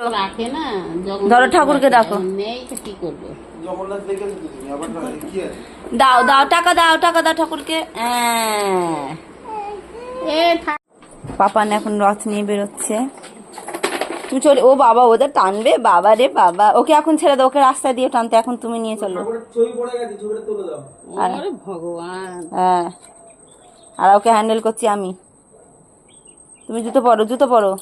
রাখে না, ধরো ঠাকুরকে ডাকো। নেই তো কি করবে? দাও দাও টাকা দাও, টাকা দাও ঠাকুরকে। পাপান এখন রথ নিয়ে বেরোচ্ছে। তুমি চলে, ও বাবা ওদের টানবে, বাবা রে বাবা। ওকে এখন ছেড়ে দাও, ওকে রাস্তা দিয়ে টানতে, এখন তুমি নিয়ে চলো। ভগবান। হ্যাঁ, আর ওকে হ্যান্ডেল করছি আমি। তুমি জুতো পরো, জুতো পরো।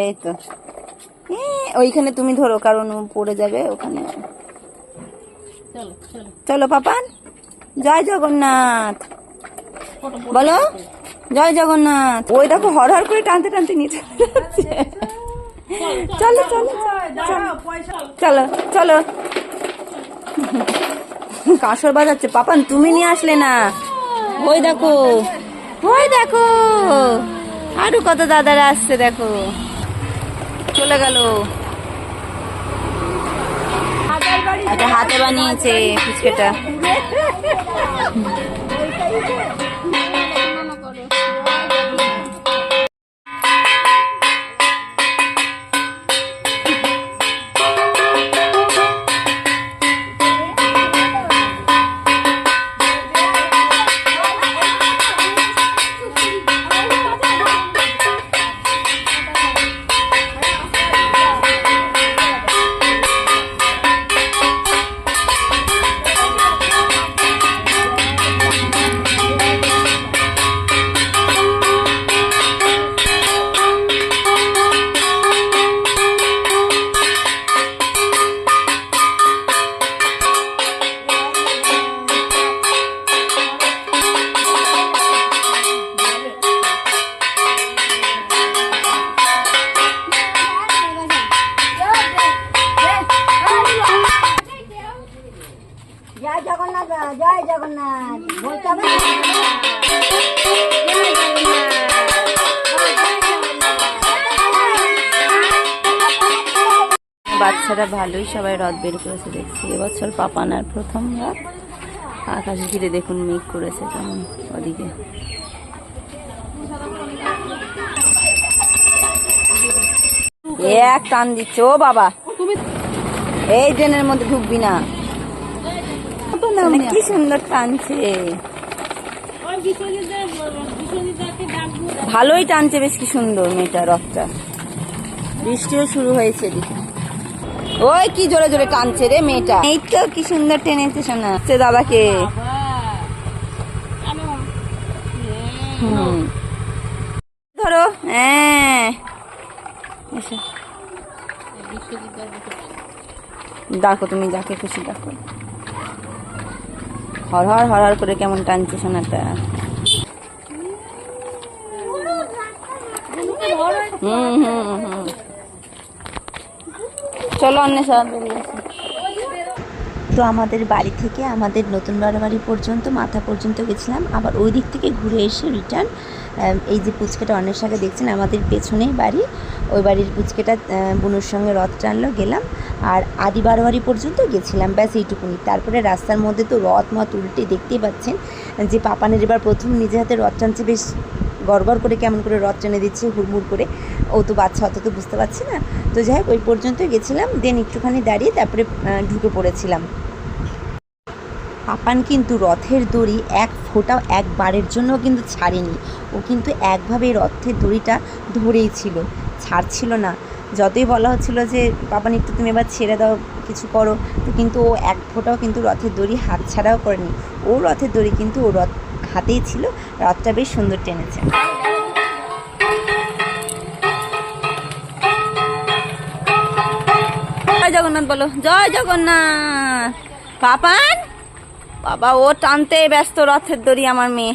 এই তো ওইখানে তুমি ধরো, কারণ পড়ে যাবে ওখানে। চলো পাপান, জয় জগন্নাথ বলো, জয় জগন্নাথ। ওই দেখো হর হর করে টানতে টানতে নিয়ে চলো চলো চলো চলো। কাঁসর বাজাচ্ছে। পাপান তুমি নিয়ে আসলে না। ওই দেখো, ওই দেখো আরো কত দাদারা আসছে, দেখো চলে গেল। এটা হাতে বানিয়েছে ফুচকাটা। জয় জগন্নাথ বলতে হবে। বাচ্চারা ভালোই সবাই রথ বের করেছে দেখছি। এবছর পাপানার প্রথম রথ। আকাশ ঘিরে দেখুন মেঘ করেছে কেমন ওদিকে। এক টান দিচ্ছে। ও বাবা, এই ট্রেনের মধ্যে ঢুকবি না। কি সুন্দর টানছে, ভালোই টানছে বেশ, কি সুন্দর মেয়েটা রথটা। বৃষ্টিও শুরু হয়েছে এদিকে। ওই কি জোরে জোরে টানছে রে মেয়েটা। এই তো কি সুন্দর টেনেছে শোনা দাদাকে। ধরো, হ্যাঁ দেখো তুমি যাকে খুশি দেখো। হর হর হর হর করে কেমন টানছে সোনাটা। চলো অন্বেষা বেরিয়ে আসি। তো আমাদের বাড়ি থেকে আমাদের নতুন বাড়ি পর্যন্ত, মাথা পর্যন্ত গেছিলাম। আবার ওই দিক থেকে ঘুরে এসে রিটার্ন এই যে পুচকেটা অন্বেষাকে দেখছেন, আমাদের পেছনেই বাড়ি। ওই বাড়ির পুচকেটা বুনুর সঙ্গে রথ টানলো, গেলাম। আর আদি বারোয়ারি পর্যন্ত গেছিলাম, ব্যাস এইটুকুনি। তারপরে রাস্তার মধ্যে তো রথ মত উল্টে দেখতেই পাচ্ছেন যে পাপানের এবার প্রথম নিজে হাতে রথ টানছে। বেশ গড়গড় করে কেমন করে রথ টেনে দিচ্ছে হুড়মুড় করে। ও তো বাচ্চা, অত তো বুঝতে পারছি না। তো যাই হোক ওই পর্যন্তই গেছিলাম। দেন একটুখানি দাঁড়িয়ে তারপরে ঢুকে পড়েছিলাম। পাপান কিন্তু রথের দড়ি এক ফোঁটাও একবারের জন্য কিন্তু ছাড়েনি। ও কিন্তু একভাবে রথের দড়িটা ধরেই ছিল, ছাড়ছিল না। যতই বলা হচ্ছিল যে পাপান একটু তুমি এবার ছেড়ে দাও, কিছু করো, তো কিন্তু ও এক ফোঁটাও কিন্তু রথের দড়ি হাত ছাড়াও করেনি। ও রথের দড়ি কিন্তু ও রথ হাতেই ছিল। রথটা বেশ সুন্দর টেনেছে। জয় জগন্নাথ বলো, জয় জগন্নাথ। পাপান বাবা ও টানতে ব্যস্ত রথের দড়ি আমার মেয়ে।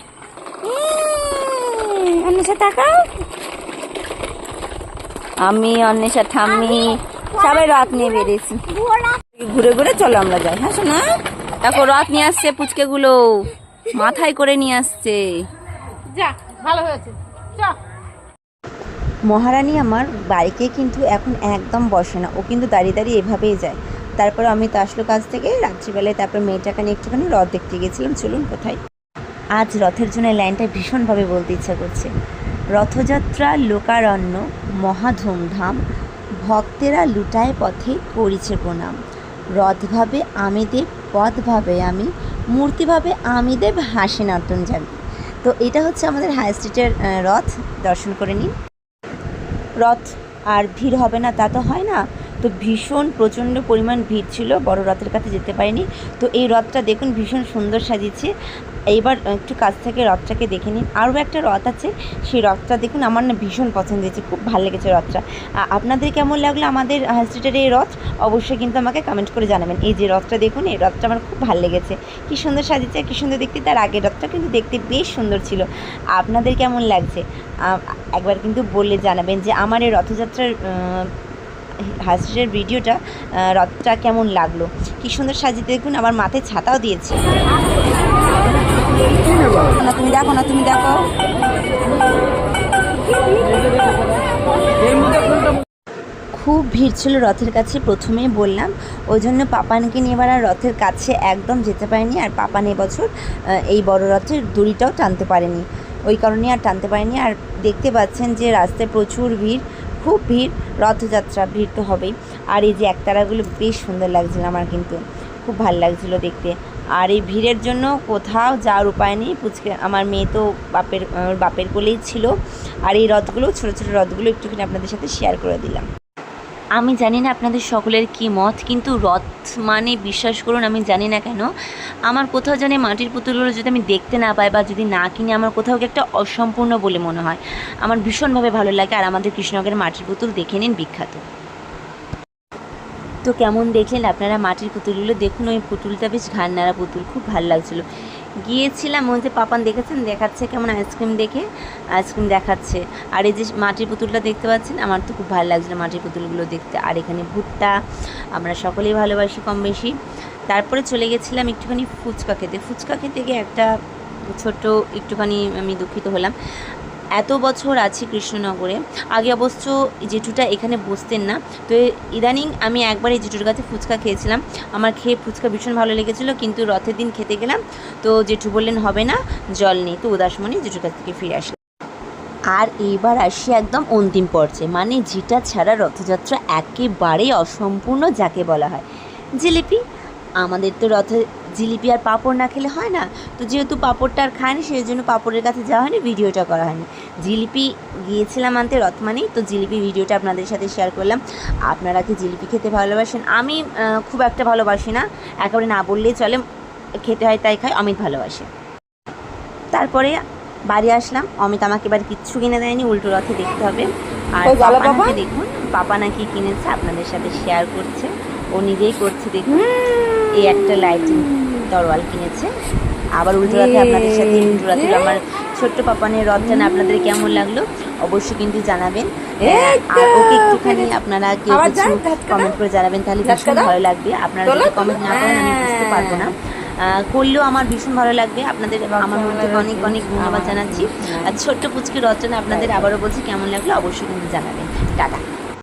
অন্বেষা তাকাও, আমি অন্বেষা ঠাম্মি সবাই রথ নিয়ে বেরিয়েছি। ঘুরে ঘুরে চলো আমরা যাই। হ্যাঁ শোনা, দেখো রথ নিয়ে আসছে পুচকে গুলো, মাথায় করে নিয়ে আসছে। যা ভালো হয়েছে। মহারানী আমার বাড়িতে কিন্তু এখন একদম বসে না, ও কিন্তু দাঁড়িয়ে দাঁড়িয়ে এভাবেই যায়। তারপর আমি তো আসলো কাজ থেকে রাত্রিবেলায়, তারপর মেয়েটাকে নিয়ে একটুখানি রথ দেখতে গেছিলাম। চলুন কোথায়। আজ রথের জন্য এই লাইনটা ভীষণভাবে বলতে ইচ্ছা করছে। রথযাত্রা লোকারণ্য মহা ধুমধাম, ভক্তেরা লুটায় পথে করিছে প্রণাম। রথভাবে আমি দেব, পথভাবে আমি, মূর্তিভাবে আমি দেব, হাসি নাতন যাবি। তো এটা হচ্ছে আমাদের হাই স্ট্রিটের রথ, দর্শন করে নিন। রথ আর ভিড় হবে না তা তো হয় না, তো ভীষণ প্রচণ্ড পরিমাণ ভিড় ছিল, বড় রথের কাছে যেতে পারিনি। তো এই রথটা দেখুন ভীষণ সুন্দর সাজিয়েছে। এইবার একটু কাছ থেকে রথটাকে দেখে নিন। আরও একটা রথ আছে, সেই রথটা দেখুন, আমার না ভীষণ পছন্দ হয়েছে, খুব ভালো লেগেছে রথটা। আপনাদের কেমন লাগলো আমাদের হাই স্ট্রিটের এই রথ, অবশ্যই কিন্তু আমাকে কমেন্ট করে জানাবেন। এই যে রথটা দেখুন, এই রথটা আমার খুব ভালো লেগেছে, কী সুন্দর সাজিয়েছে, কী সুন্দর দেখতে। তার আগের রথটা কিন্তু দেখতে বেশ সুন্দর ছিল। আপনাদের কেমন লাগছে একবার কিন্তু বললে জানাবেন যে আমার এই রথযাত্রার হাই স্ট্রিটের ভিডিওটা, রথটা কেমন লাগলো। কী সুন্দর সাজিয়ে দেখুন, আমার মাথায় ছাতাও দিয়েছে। তুমি দেখো না, তুমি দেখো। খুব ভিড় ছিল রথের কাছে, প্রথমেই বললাম, ওই জন্য পাপানকে নিয়ে এবার আর রথের কাছে একদম যেতে পারেনি। আর পাপান এবছর এই বড় রথের দড়িটাও টানতে পারেনি, ওই কারণে আর টানতে পারেনি। আর দেখতে পাচ্ছেন যে রাস্তায় প্রচুর ভিড়, খুব ভিড়, রথযাত্রা, ভিড় তো হবেই। আর এই যে একতারাগুলো বেশ সুন্দর লাগছিল আমার, কিন্তু খুব ভালো লাগছিল দেখতে। আর এই ভিড়ের জন্য কোথাও যাওয়ার উপায় নেই, পুচকে আমার মেয়ে তো বাপের কোলেই ছিল। আর এই রথগুলো, ছোটো ছোটো রথগুলো একটুখানি আপনাদের সাথে শেয়ার করে দিলাম। আমি জানি না আপনাদের সকলের কী মত, কিন্তু রথ মানে বিশ্বাস করুন, আমি জানি না কেন আমার কোথাও জানি মাটির পুতুলগুলো যদি আমি দেখতে না পাই বা যদি না কিনে, আমার কোথাও একটা অসম্পূর্ণ বলে মনে হয়। আমার ভীষণভাবে ভালো লাগে। আর আমাদের কৃষ্ণনগরের মাটির পুতুল দেখে নিন, বিখ্যাত। তো কেমন দেখলেন আপনারা মাটির পুতুলগুলো? দেখুন, ওই পুতুলটা বেশ ঘাড় নাড়া পুতুল, খুব ভালো লাগছিলো। গিয়েছিলাম, ওই যে পাপান দেখেছেন, দেখাচ্ছে কেমন আইসক্রিম দেখাচ্ছে। আর এই যে মাটির পুতুলটা দেখতে পাচ্ছেন, আমার তো খুব ভালো লাগছিলো মাটির পুতুলগুলো দেখতে। আর এখানে ভুট্টা আমরা সকলেই ভালোবাসি কম বেশি। তারপরে চলে গেছিলাম একটুখানি ফুচকা খেতে গিয়ে একটা ছোট্ট একটুখানি আমি দুঃখিত হলাম। এত বছর আছি কৃষ্ণনগরে, আগে অবশ্য জেঠুটা এখানে বসতেন না, তো ইদানিং আমি একবার এই জেঠুর কাছে ফুচকা খেয়েছিলাম। আমার খেয়ে ফুচকা ভীষণ ভালো লেগেছিলো, কিন্তু রথের দিন খেতে গেলাম, তো জেঠু বললেন হবে না, জল নেই, তো উদাসমণি জেঠুর কাছ থেকে ফিরে আসলাম। আর এইবার আসি একদম অন্তিম পর্যায়ে, মানে যেটা ছাড়া রথযাত্রা একেবারেই অসম্পূর্ণ, যাকে বলা হয় জিলিপি। আমাদের তো রথে জিলিপি আর পাঁপড় না খেলে হয় না, তো যেহেতু পাঁপড়টা আর খায়নি, সেই জন্য পাঁপড়ের কাছে যাওয়া হয়নি, ভিডিওটা করা হয়নি। জিলিপি গিয়েছিলাম আনতে রথ মানেই, তো জিলিপি ভিডিওটা আপনাদের সাথে শেয়ার করলাম। আপনারা কি জিলিপি খেতে ভালোবাসেন? আমি খুব একটা ভালোবাসি না, একেবারে না বললেই চলে, খেতে হয় তাই খাই। অমিত ভালোবাসে। তারপরে বাড়ি আসলাম, অমিত আমাকে এবার কিচ্ছু কিনে দেয়নি, উল্টো রথে দেখতে হবে। আর পাপানাকে দেখুন, পাপানা কি কিনেছে আপনাদের সাথে শেয়ার করছে, ও নিজেই করছে। দেখুন, এই একটা লাইটিং তরোয়াল কিনেছে। আবার উল্টো রথে আপনাদের সাথে, উল্টো রথে আমার ছোট্ট পাপানের রথ জানা আপনাদের কেমন লাগলো অবশ্যই কিন্তু জানাবেন। আর ওকে একটুখানি আপনারা কেউ কিছু কমেন্ট করে জানাবেন, তাহলে ভীষণ ভালো লাগবে। আপনারা যদি কমেন্ট না করেন আমি বুঝতে পারবো না, করলেও আমার ভীষণ ভালো লাগবে। আপনাদের আমার মধ্যে অনেক অনেক ধন্যবাদ জানাচ্ছি। আর ছোট্ট পুচকি রচনা আপনাদের আবারও বলছি কেমন লাগলো অবশ্যই কিন্তু জানাবেন। টাটা।